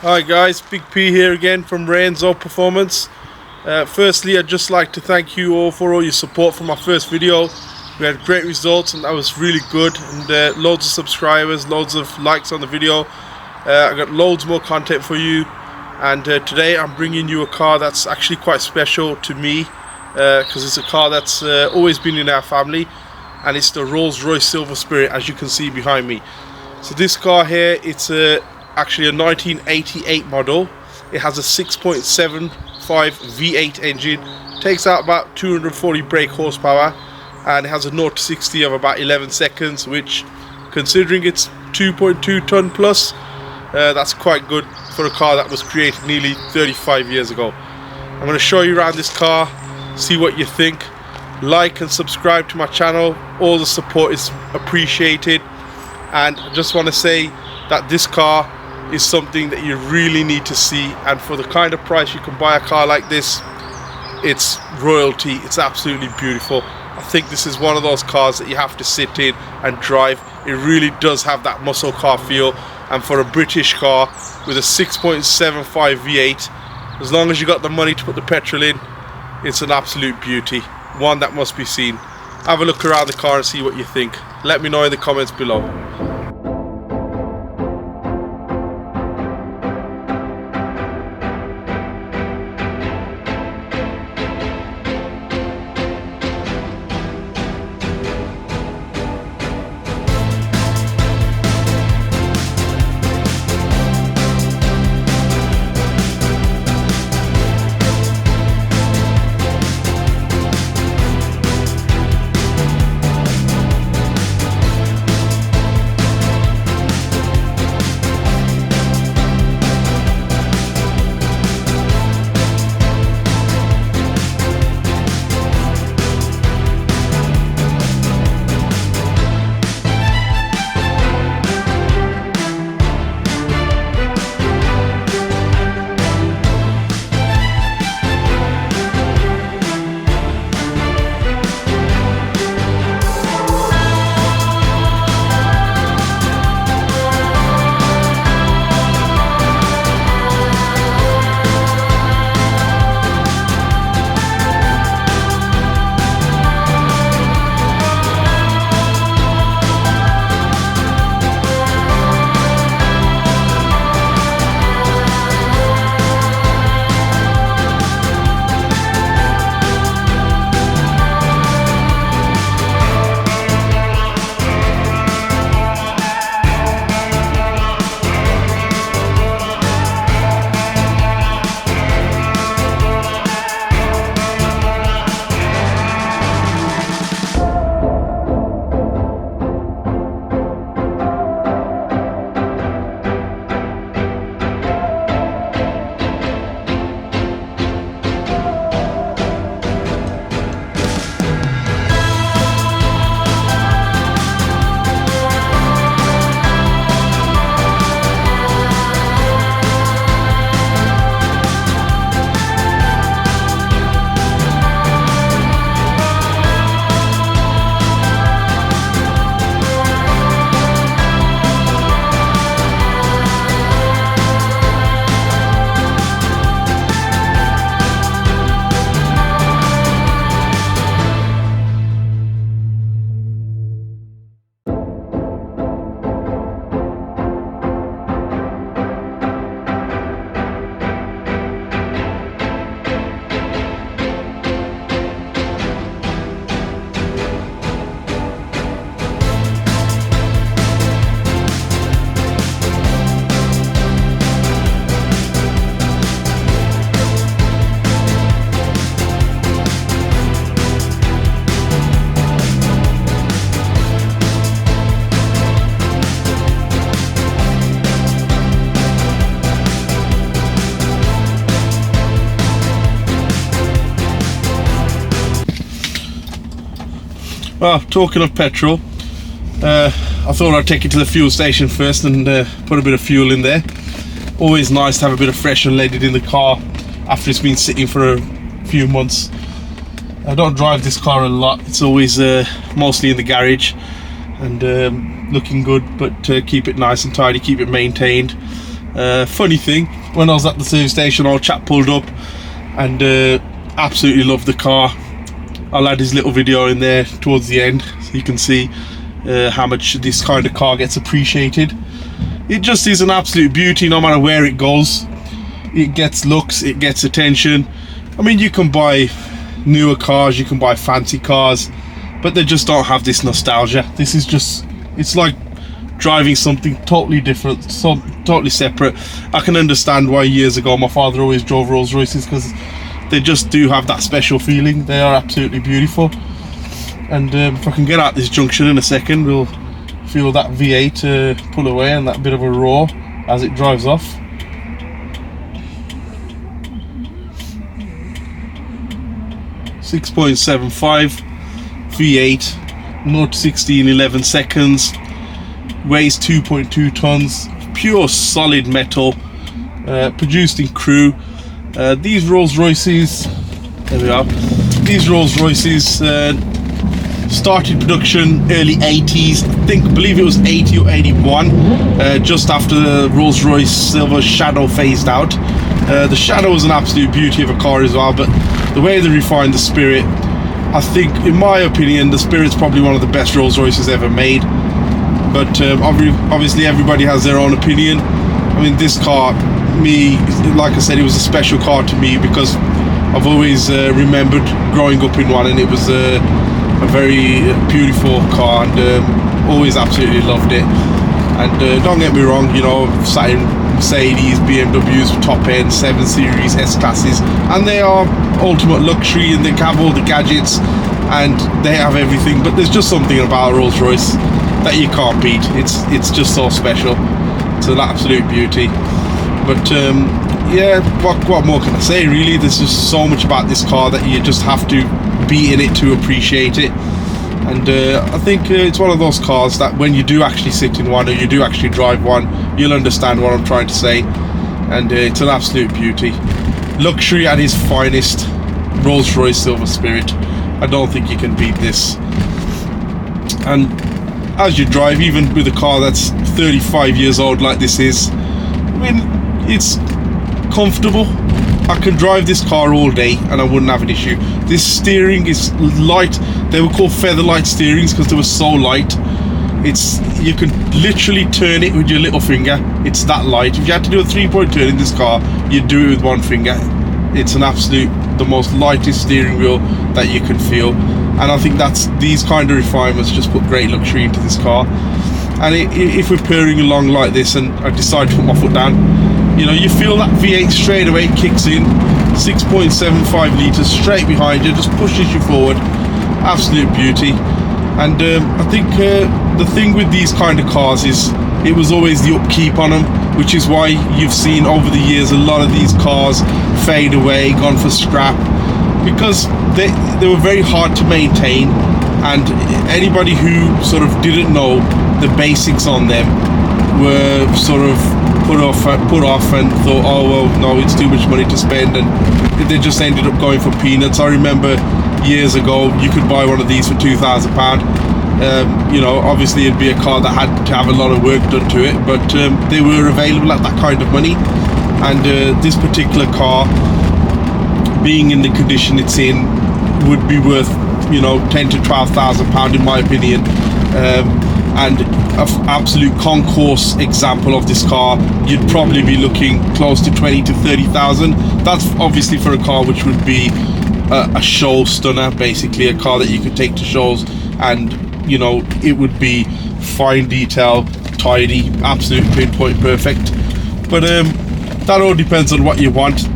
Hi guys, Big P here again from Renzo Performance. Firstly, I'd just like to thank you all for all your support for my first video. We had great results and that was really good, and loads of subscribers, loads of likes on the video. I got loads more content for you, and today I'm bringing you a car that's actually quite special to me because it's a car that's always been in our family, and it's the Rolls-Royce Silver Spirit, as you can see behind me. So this car here, it's actually a 1988 model. It has a 6.75 V8 engine, takes out about 240 brake horsepower, and it has a 0 to 60 of about 11 seconds, which, considering it's 2.2 ton plus, that's quite good for a car that was created nearly 35 years ago. I'm going to show you around this car, see what you think. Like and subscribe to my channel, all the support is appreciated, and I just want to say that this car is something that you really need to see, and for the kind of price you can buy a car like this, it's royalty. It's absolutely beautiful. I think this is one of those cars that you have to sit in and drive. It really does have that muscle car feel, and for a British car with a 6.75 V8, as long as you got the money to put the petrol in, it's an absolute beauty, one that must be seen. Have a look around the car and see what you think. Let me know in the comments below. Well, talking of petrol, I thought I'd take it to the fuel station first and put a bit of fuel in there. Always nice to have a bit of fresh unleaded in the car after it's been sitting for a few months. I don't drive this car a lot, it's always mostly in the garage, and looking good, but keep it nice and tidy, keep it maintained. Funny thing, when I was at the service station, old chap pulled up and absolutely loved the car. I'll add his little video in there towards the end so you can see how much this kind of car gets appreciated. It just is an absolute beauty no matter where it goes. It gets looks, it gets attention. I mean, you can buy newer cars, you can buy fancy cars, but they just don't have this nostalgia. This is just, it's like driving something totally different, so totally separate. I can understand why years ago my father always drove Rolls Royces, because they just do have that special feeling. They are absolutely beautiful. And if I can get out this junction in a second, we'll feel that V8 pull away and that bit of a roar as it drives off. .75 V8, 0 to 60 in 11 seconds, weighs 2.2 tons, pure solid metal, produced in Crewe. These Rolls Royces, there we are, these Rolls Royces started production early 80s, I believe it was 80 or 81, just after the Rolls Royce Silver Shadow phased out. The Shadow was an absolute beauty of a car as well, but the way they refined the Spirit, I think, in my opinion, the Spirit's probably one of the best Rolls Royces ever made. But obviously everybody has their own opinion. I mean, this car, like I said, it was a special car to me because I've always remembered growing up in one, and it was a very beautiful car, and always absolutely loved it. And don't get me wrong, you know, I've sat in Mercedes, BMWs, top end, 7 Series, S-Classes, and they are ultimate luxury, and they have all the gadgets and they have everything, but there's just something about a Rolls Royce that you can't beat. It's just so special. It's an absolute beauty. But yeah, what more can I say, really? There's just so much about this car that you just have to be in it to appreciate it. And I think it's one of those cars that when you do actually sit in one, or you do actually drive one, you'll understand what I'm trying to say. And it's an absolute beauty. Luxury at its finest. Rolls Royce Silver Spirit. I don't think you can beat this. And as you drive, even with a car that's 35 years old like this is, I mean, it's comfortable. I can drive this car all day and I wouldn't have an issue. This steering is light. They were called feather light steerings because they were so light. You can literally turn it with your little finger. It's that light. If you had to do a 3-point turn in this car, you'd do it with one finger. It's an absolute, the most lightest steering wheel that you can feel. And I think these kind of refinements just put great luxury into this car. And if we're purring along like this and I decide to put my foot down, you know, you feel that V8 straight away kicks in. 6.75 litres straight behind you, just pushes you forward. Absolute beauty. And I think the thing with these kind of cars is it was always the upkeep on them, which is why you've seen over the years a lot of these cars fade away, gone for scrap, because they were very hard to maintain, and anybody who sort of didn't know the basics on them were sort of put off and thought, oh well, no, it's too much money to spend, and they just ended up going for peanuts. I remember years ago you could buy one of these for £2,000. You know, obviously it'd be a car that had to have a lot of work done to it, but they were available at that kind of money. And this particular car, being in the condition it's in, would be worth, you know, £10,000 to £12,000 in my opinion. And an absolute concourse example of this car, you'd probably be looking close to 20 to 30,000. That's obviously for a car which would be a show stunner, basically a car that you could take to shows, and you know, it would be fine detail, tidy, absolute pinpoint perfect. But that all depends on what you want.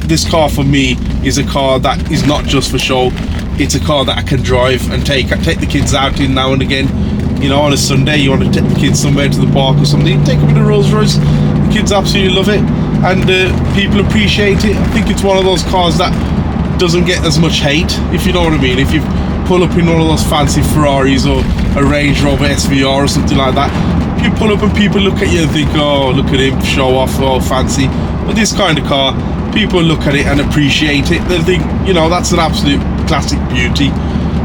This car for me is a car that is not just for show. It's a car that I can drive and take the kids out in now and again. You know, on a Sunday you want to take the kids somewhere to the park or something, you take them in a Rolls Royce. The kids absolutely love it, and people appreciate it. I think it's one of those cars that doesn't get as much hate, if you know what I mean. If you pull up in one of those fancy Ferraris or a Range Rover SVR or something like that, you pull up and people look at you and think, oh, look at him, show off, oh, fancy. But this kind of car, people look at it and appreciate it. They think, you know, that's an absolute classic beauty.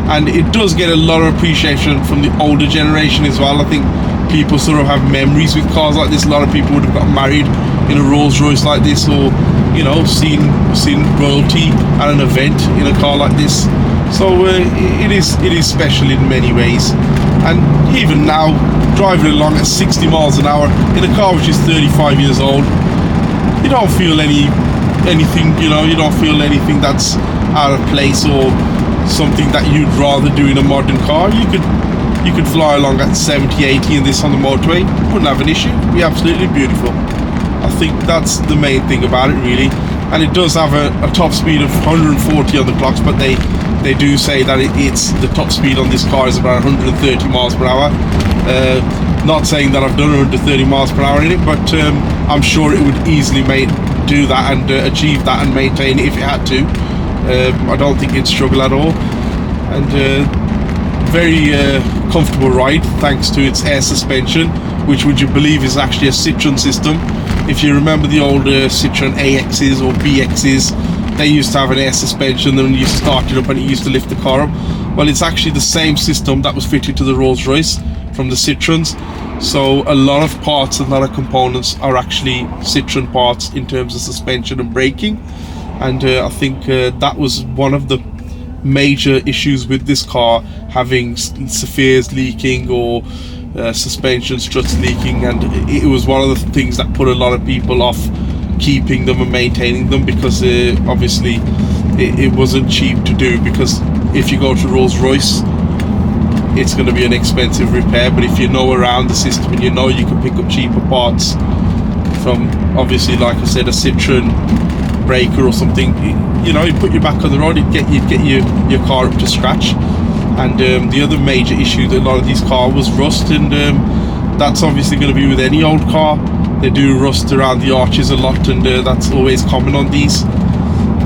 And it does get a lot of appreciation from the older generation as well. I think people sort of have memories with cars like this. A lot of people would have got married in a Rolls Royce like this, or you know, seen royalty at an event in a car like this. So it is special in many ways. And even now, driving along at 60 miles an hour in a car which is 35 years old, you don't feel anything, you know, you don't feel anything that's out of place or something that you'd rather do in a modern car. You could fly along at 70, 80 in this on the motorway, wouldn't have an issue. It'd be absolutely beautiful. I think that's the main thing about it, really. And it does have a top speed of 140 on the clocks, but they do say that it's the top speed on this car is about 130 miles per hour. Not saying that I've done 130 miles per hour in it, but I'm sure it would easily do that and achieve that and maintain it if it had to. I don't think it'd struggle at all. And very comfortable ride thanks to its air suspension, which, would you believe, is actually a Citroen system. If you remember the old Citroen AXs or BXs, they used to have an air suspension, then you used to start it up and it used to lift the car up. Well, it's actually the same system that was fitted to the Rolls Royce from the Citroens. So a lot of parts and a lot of components are actually Citroen parts in terms of suspension and braking. And I think that was one of the major issues with this car, having spheres leaking or suspension struts leaking, and it was one of the things that put a lot of people off keeping them and maintaining them, because obviously it wasn't cheap to do, because if you go to Rolls-Royce it's going to be an expensive repair, but if you know around the system and you know you can pick up cheaper parts from, obviously, like I said, a Citroen breaker or something, you know, you put your back on the road, you'd get your car up to scratch. And the other major issue that a lot of these cars was rust, and that's obviously going to be with any old car. They do rust around the arches a lot, and that's always common on these.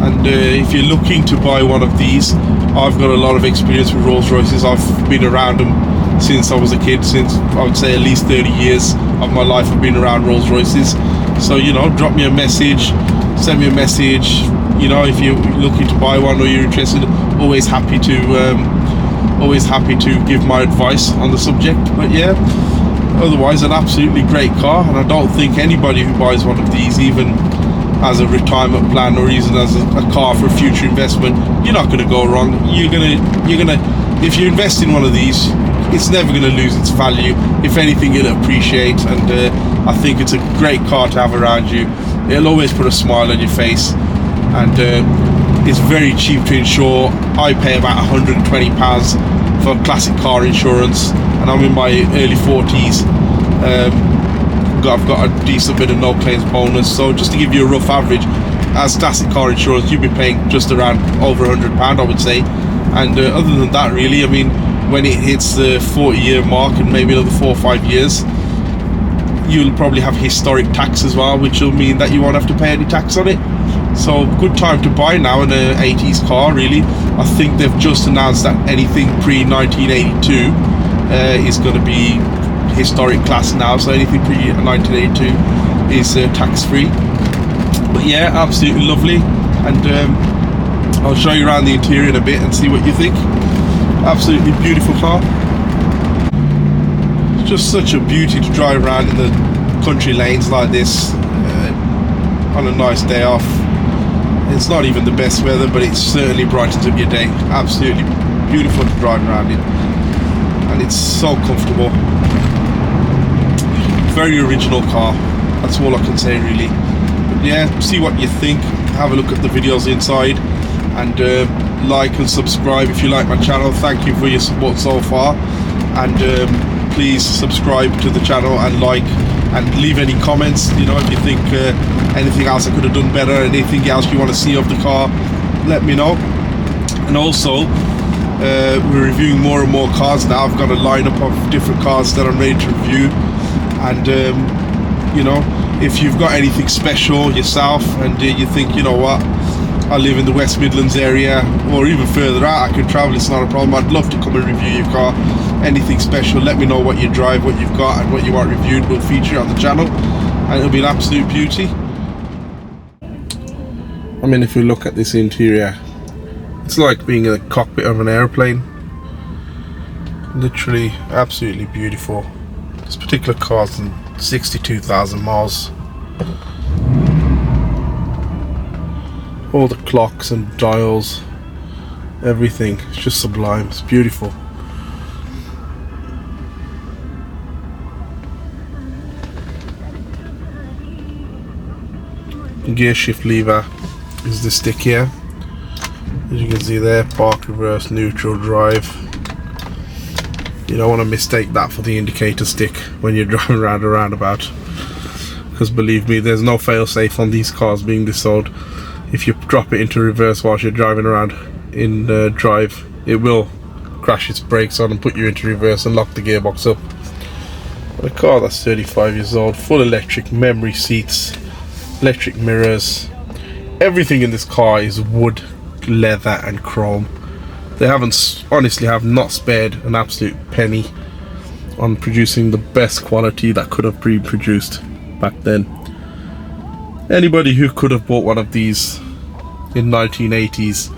And if you're looking to buy one of these, I've got a lot of experience with Rolls Royces. I've been around them since I was a kid, since I would say at least 30 years of my life I've been around Rolls Royces. So, you know, drop me a message, send me a message, you know, if you're looking to buy one or you're interested. Always happy to give my advice on the subject. But yeah, otherwise an absolutely great car, and I don't think anybody who buys one of these, even as a retirement plan or even as a car for future investment, you're not going to go wrong. You're gonna if you invest in one of these, it's never going to lose its value. If anything, it'll appreciate. And I think it's a great car to have around you. It'll always put a smile on your face, and it's very cheap to insure. I pay about £120 for classic car insurance, and I'm in my early 40s. I've got a decent bit of no claims bonus. So just to give you a rough average, as classic car insurance, you'll be paying just around over £100, I would say. And other than that, really, I mean, when it hits the 40-year mark and maybe another 4 or 5 years, you'll probably have historic tax as well, which will mean that you won't have to pay any tax on it. So good time to buy now in an 80s car, really. I think they've just announced that anything pre-1982 is going to be historic class now, so anything pre-1982 is tax-free. But yeah, absolutely lovely. And I'll show you around the interior in a bit and see what you think. Absolutely beautiful car. Just such a beauty to drive around in the country lanes like this on a nice day off. It's not even the best weather, but it certainly brightens up your day. Absolutely beautiful to drive around in, and it's so comfortable. Very original car, that's all I can say, really. But yeah, see what you think, have a look at the videos inside, and like and subscribe if you like my channel. Thank you for your support so far, and please subscribe to the channel and like, and leave any comments. You know, if you think anything else I could have done better, anything else you want to see of the car, let me know. And also we're reviewing more and more cars now. I've got a lineup of different cars that I'm ready to review. And you know, if you've got anything special yourself and you think, you know what, I live in the West Midlands area or even further out, I can travel, it's not a problem, I'd love to come and review your car. Anything special, let me know what you drive, what you've got, and what you want reviewed. We'll feature it on the channel, and it'll be an absolute beauty. I mean, if you look at this interior, it's like being in the cockpit of an airplane. Literally absolutely beautiful. Just particular car's done 62,000 miles. All the clocks and dials, everything, it's just sublime, it's beautiful. Gear shift lever is the stick here. As you can see there, park, reverse, neutral, drive. You don't want to mistake that for the indicator stick when you're driving around a roundabout, because believe me, there's no fail-safe on these cars being this sold. If you drop it into reverse whilst you're driving around in drive, it will crash its brakes on and put you into reverse and lock the gearbox up. But a car that's 35 years old, full electric, memory seats, electric mirrors, everything in this car is wood, leather and chrome. They honestly have not spared an absolute penny on producing the best quality that could have been produced back then. Anybody who could have bought one of these in 1980s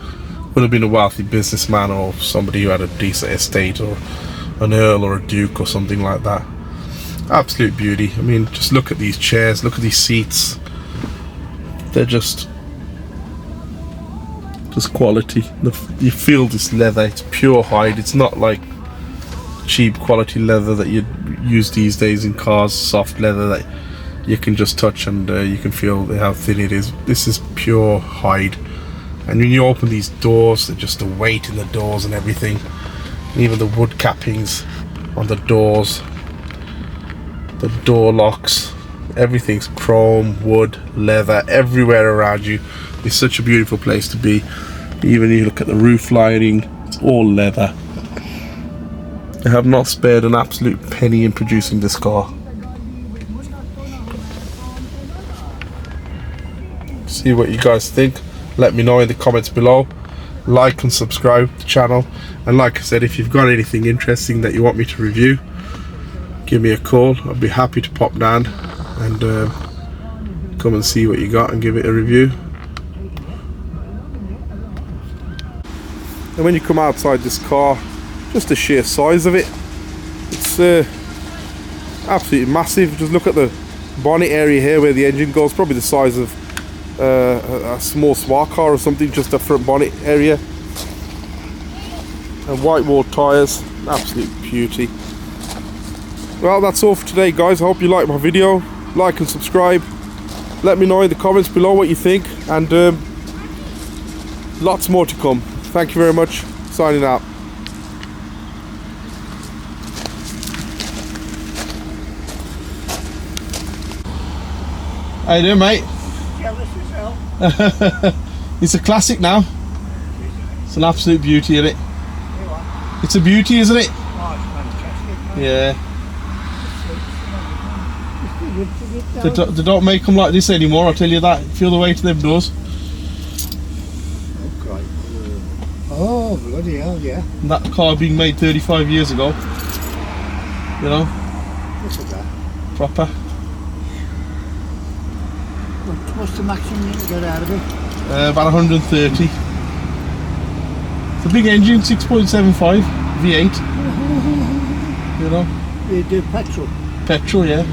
would have been a wealthy businessman or somebody who had a decent estate, or an earl or a duke or something like that. Absolute beauty. I mean, just look at these chairs, look at these seats. They're just quality. You feel this leather, it's pure hide. It's not like cheap quality leather that you use these days in cars, soft leather that you can just touch and you can feel how thin it is. This is pure hide. And when you open these doors, just the weight in the doors and everything, and even the wood cappings on the doors, the door locks, everything's chrome, wood, leather, everywhere around you. It's such a beautiful place to be. Even you look at the roof lining, it's all leather. They have not spared an absolute penny in producing this car. See what you guys think. Let me know in the comments below. Like and subscribe to the channel. And like I said, if you've got anything interesting that you want me to review, give me a call. I'll be happy to pop down and come and see what you got and give it a review. And when you come outside this car, just the sheer size of it, it's absolutely massive. Just look at the bonnet area here where the engine goes, probably the size of a small smart car or something, just the front bonnet area. And white wall tyres, absolute beauty. Well, that's all for today, guys. I hope you liked my video. Like and subscribe. Let me know in the comments below what you think, and lots more to come. Thank you very much. Signing out. How you doing, mate? Jealous yourself. It's a classic now. It's an absolute beauty, isn't it? It's a beauty, isn't it? Oh, it's fantastic. Yeah. They don't make them like this anymore, I'll tell you that. Feel the weight of them doors. Okay. Oh, bloody hell, yeah. And that car being made 35 years ago. You know? Look at that. Proper. What's the maximum you can get out of it? About 130. It's a big engine, 6.75 V8. You know? You do petrol? Petrol, yeah.